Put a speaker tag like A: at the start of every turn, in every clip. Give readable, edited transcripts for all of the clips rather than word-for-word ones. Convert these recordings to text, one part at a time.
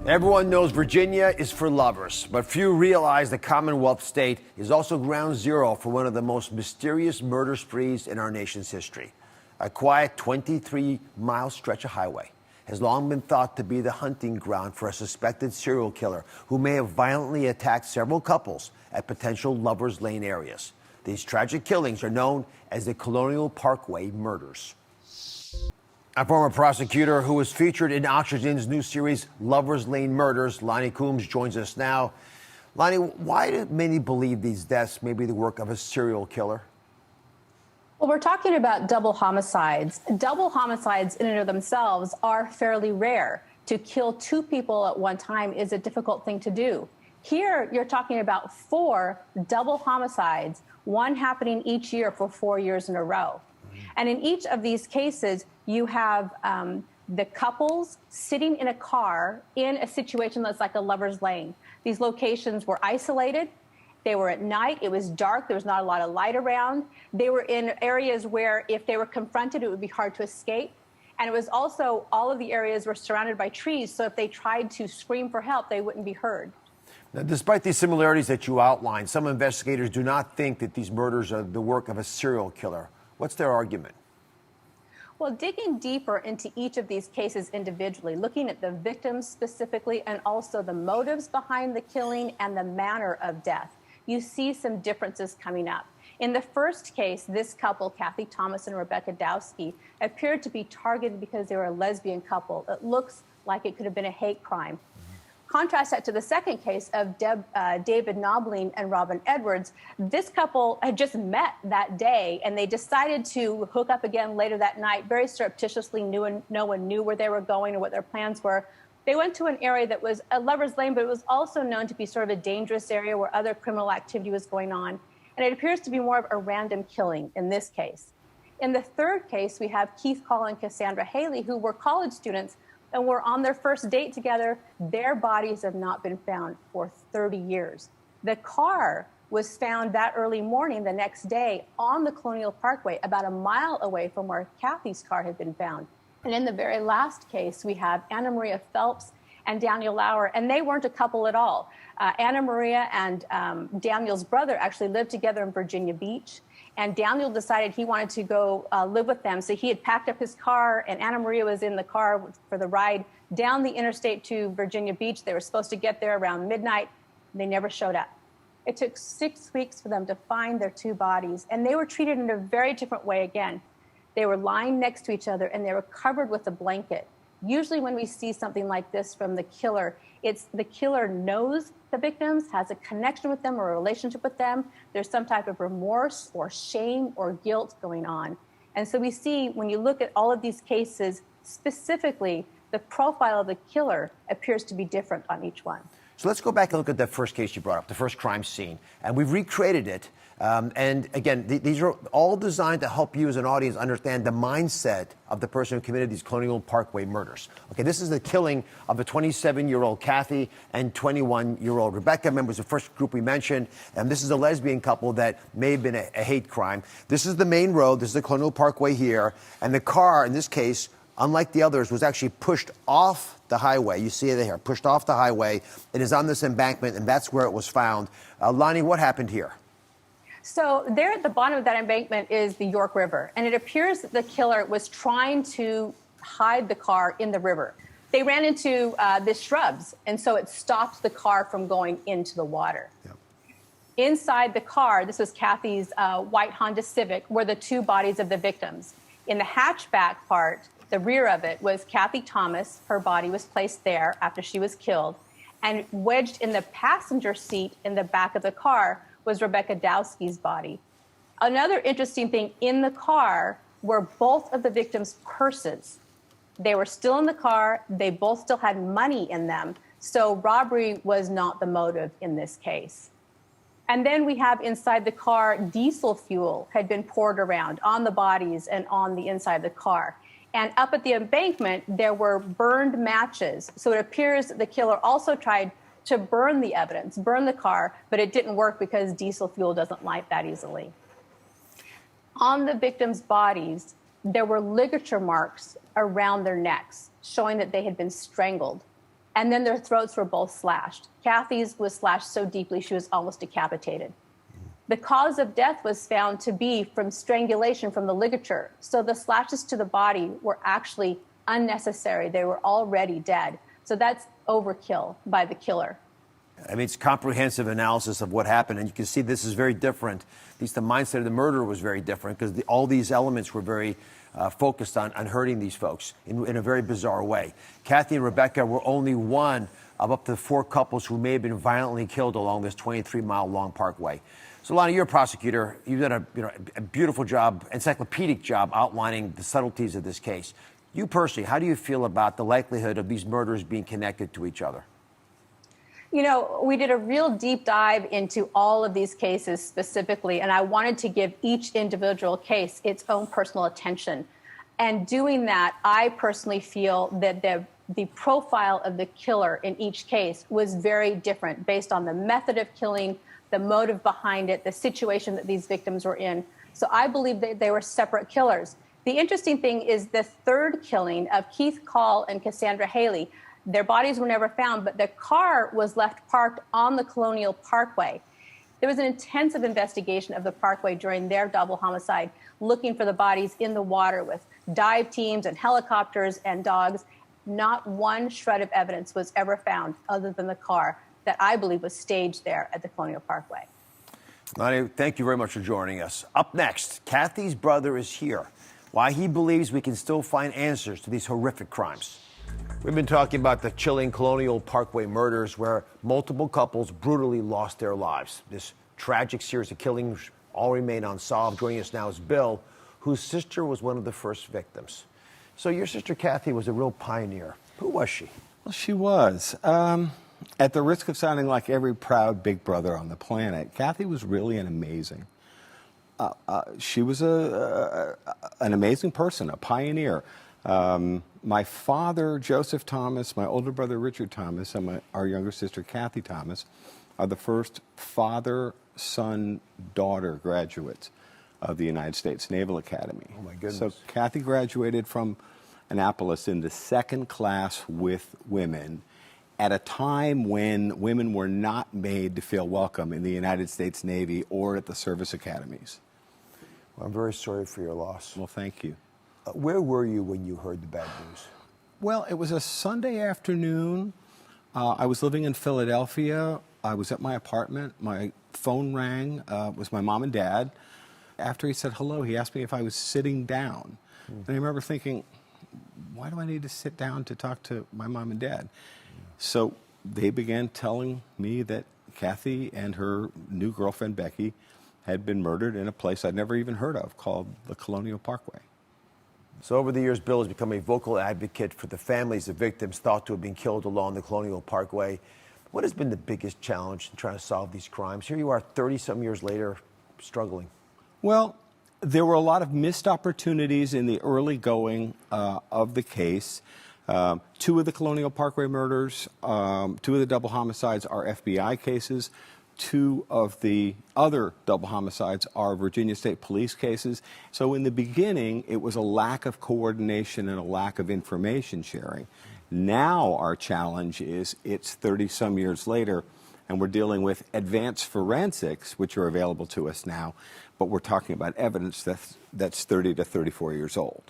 A: Everyone knows Virginia is for lovers, but few realize the Commonwealth state is also ground zero for one of the most mysterious murder sprees in our nation's history. A quiet 23-mile stretch of highway has long been thought to be the hunting ground for a suspected serial killer who may have violently attacked several couples at potential Lovers Lane areas. These tragic killings are known as the Colonial Parkway murders. A former prosecutor who was featured in Oxygen's new series, Lovers Lane Murders, Lonnie Coombs, joins us now. Lonnie, why do many believe these deaths may be the work of a serial killer?
B: Well, we're talking about double homicides. Double homicides in and of themselves are fairly rare. To kill two people at one time is a difficult thing to do. Here, you're talking about 4 double homicides, one happening each year for 4 years in a row. And in each of these cases, you have the couples sitting in a car in a situation that's like a lover's lane. These locations were isolated. They were at night. It was dark. There was not a lot of light around. They were in areas where if they were confronted, it would be hard to escape. And it was also, all of the areas were surrounded by trees, so if they tried to scream for help, they wouldn't be heard.
A: Now, despite these similarities that you outlined, some investigators do not think that these murders are the work of a serial killer. What's their argument?
B: Well, digging deeper into each of these cases individually, looking at the victims specifically and also the motives behind the killing and the manner of death, you see some differences coming up. In the first case, this couple, Kathy Thomas and Rebecca Dowski, appeared to be targeted because they were a lesbian couple. It looks like it could have been a hate crime. Contrast that to the second case of David Knobling and Robin Edwards. This couple had just met that day, and they decided to hook up again later that night, very surreptitiously. No one knew where they were going or what their plans were. They went to an area that was a lover's lane, but it was also known to be sort of a dangerous area where other criminal activity was going on. And it appears to be more of a random killing in this case. In the third case, we have Keith Call and Cassandra Haley, who were college students and were on their first date together. Their bodies have not been found for 30 years. The car was found that early morning the next day on the Colonial Parkway, about a mile away from where Kathy's car had been found. And in the very last case, we have Anna Maria Phelps and Daniel Lauer, and they weren't a couple at all. Anna Maria and Daniel's brother actually lived together in Virginia Beach, and Daniel decided he wanted to go live with them. So he had packed up his car, and Anna Maria was in the car for the ride down the interstate to Virginia Beach. They were supposed to get there around midnight. They never showed up. It took 6 weeks for them to find their 2 bodies, and they were treated in a very different way again. They were lying next to each other, and they were covered with a blanket. Usually when we see something like this from the killer, it's the killer knows the victims, has a connection with them or a relationship with them. There's some type of remorse or shame or guilt going on. And so we see, when you look at all of these cases, specifically, the profile of the killer appears to be different on each one.
A: So let's go back and look at that first case you brought up, the first crime scene. And we've recreated it. And again, these are all designed to help you as an audience understand the mindset of the person who committed these Colonial Parkway murders. Okay, this is the killing of a 27-year-old Kathy and 21-year-old Rebecca. Remember, was the first group we mentioned. And this is a lesbian couple that may have been a hate crime. This is the main road. This is the Colonial Parkway here. And the car, in this case, unlike the others, was actually pushed off the highway. You see it here, pushed off the highway. It is on this embankment, and that's where it was found. Lonnie, what happened here?
B: So there at the bottom of that embankment is the York River, and it appears that the killer was trying to hide the car in the river. They ran into the shrubs, and so it stopped the car from going into the water. Yep. Inside the car, this was Kathy's white Honda Civic, were the 2 bodies of the victims. In the hatchback part, the rear of it, was Kathy Thomas. Her body was placed there after she was killed. And wedged in the passenger seat in the back of the car was Rebecca Dowski's body. Another interesting thing, in the car were both of the victims' purses. They were still in the car. They both still had money in them. So robbery was not the motive in this case. And then we have inside the car, diesel fuel had been poured around on the bodies and on the inside of the car. And up at the embankment, there were burned matches. So it appears the killer also tried to burn the evidence, burn the car, but it didn't work because diesel fuel doesn't light that easily. On the victims' bodies, there were ligature marks around their necks, showing that they had been strangled. And then their throats were both slashed. Kathy's was slashed so deeply she was almost decapitated. The cause of death was found to be from strangulation from the ligature. So the slashes to the body were actually unnecessary. They were already dead. So that's overkill by the killer.
A: I mean, it's comprehensive analysis of what happened, and you can see this is very different. At least the mindset of the murderer was very different because all these elements were very focused on hurting these folks in a very bizarre way. Kathy and Rebecca were only one of up to 4 couples who may have been violently killed along this 23-mile-long parkway. So, Lonnie, you're a prosecutor. You've done a beautiful job, encyclopedic job outlining the subtleties of this case. You personally, how do you feel about the likelihood of these murders being connected to each other?
B: You know, we did a real deep dive into all of these cases specifically, and I wanted to give each individual case its own personal attention. And doing that, I personally feel that the profile of the killer in each case was very different based on the method of killing, the motive behind it, the situation that these victims were in. So I believe that they were separate killers. The interesting thing is the third killing of Keith Call and Cassandra Haley. Their bodies were never found, but the car was left parked on the Colonial Parkway. There was an intensive investigation of the parkway during their double homicide, looking for the bodies in the water with dive teams and helicopters and dogs. Not one shred of evidence was ever found other than the car that I believe was staged there at the Colonial Parkway.
A: Lonnie, thank you very much for joining us. Up next, Kathy's brother is here. Why he believes we can still find answers to these horrific crimes. We've been talking about the chilling Colonial Parkway murders where multiple couples brutally lost their lives. This tragic series of killings all remain unsolved. Joining us now is Bill, whose sister was one of the first victims. So your sister Kathy was a real pioneer. Who was she?
C: Well, she was. At the risk of sounding like every proud big brother on the planet, Kathy was really an amazing. She was an amazing person, a pioneer. My father, Joseph Thomas, my older brother, Richard Thomas, and our younger sister, Kathy Thomas, are the first father, son, daughter graduates of the United States Naval Academy.
A: Oh, my goodness.
C: So Kathy graduated from Annapolis in the second class with women at a time when women were not made to feel welcome in the United States Navy or at the service academies.
A: Well, I'm very sorry for your loss.
C: Well, thank you.
A: Where were you when you heard the bad news?
C: Well, it was a Sunday afternoon. I was living in Philadelphia. I was at my apartment. My phone rang. It was my mom and dad. After he said hello, he asked me if I was sitting down. And I remember thinking, why do I need to sit down to talk to my mom and dad? So they began telling me that Kathy and her new girlfriend, Becky, had been murdered in a place I'd never even heard of called the Colonial Parkway.
A: So over the years, Bill has become a vocal advocate for the families of victims thought to have been killed along the Colonial Parkway. What has been the biggest challenge in trying to solve these crimes? Here you are 30-some years later, struggling.
C: Well, there were a lot of missed opportunities in the early going of the case. 2 of the Colonial Parkway murders, 2 of the double homicides are FBI cases. 2 of the other double homicides are Virginia State Police cases. So in the beginning, it was a lack of coordination and a lack of information sharing. Now our challenge is it's 30-some years later, and we're dealing with advanced forensics, which are available to us now, but we're talking about evidence that's 30 to 34 years old.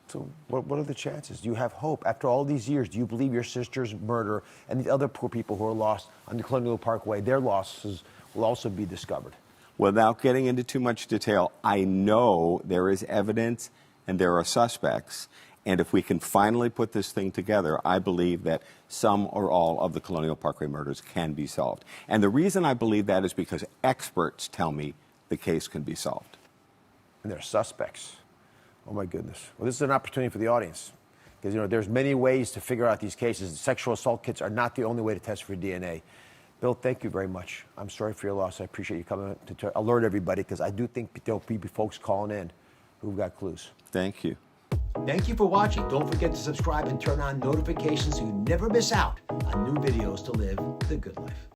A: So what are the chances? Do you have hope? After all these years, do you believe your sister's murder and the other poor people who are lost on the Colonial Parkway, their losses will also be discovered?
C: Without getting into too much detail, I know there is evidence and there are suspects. And if we can finally put this thing together, I believe that some or all of the Colonial Parkway murders can be solved. And the reason I believe that is because experts tell me the case can be solved.
A: And they're suspects. Oh, my goodness. Well, this is an opportunity for the audience because, you know, there's many ways to figure out these cases. Sexual assault kits are not the only way to test for DNA. Bill, thank you very much. I'm sorry for your loss. I appreciate you coming to alert everybody because I do think there'll be folks calling in who've got clues.
C: Thank you.
A: Thank you for watching. Don't forget to subscribe and turn on notifications so you never miss out on new videos to live the good life.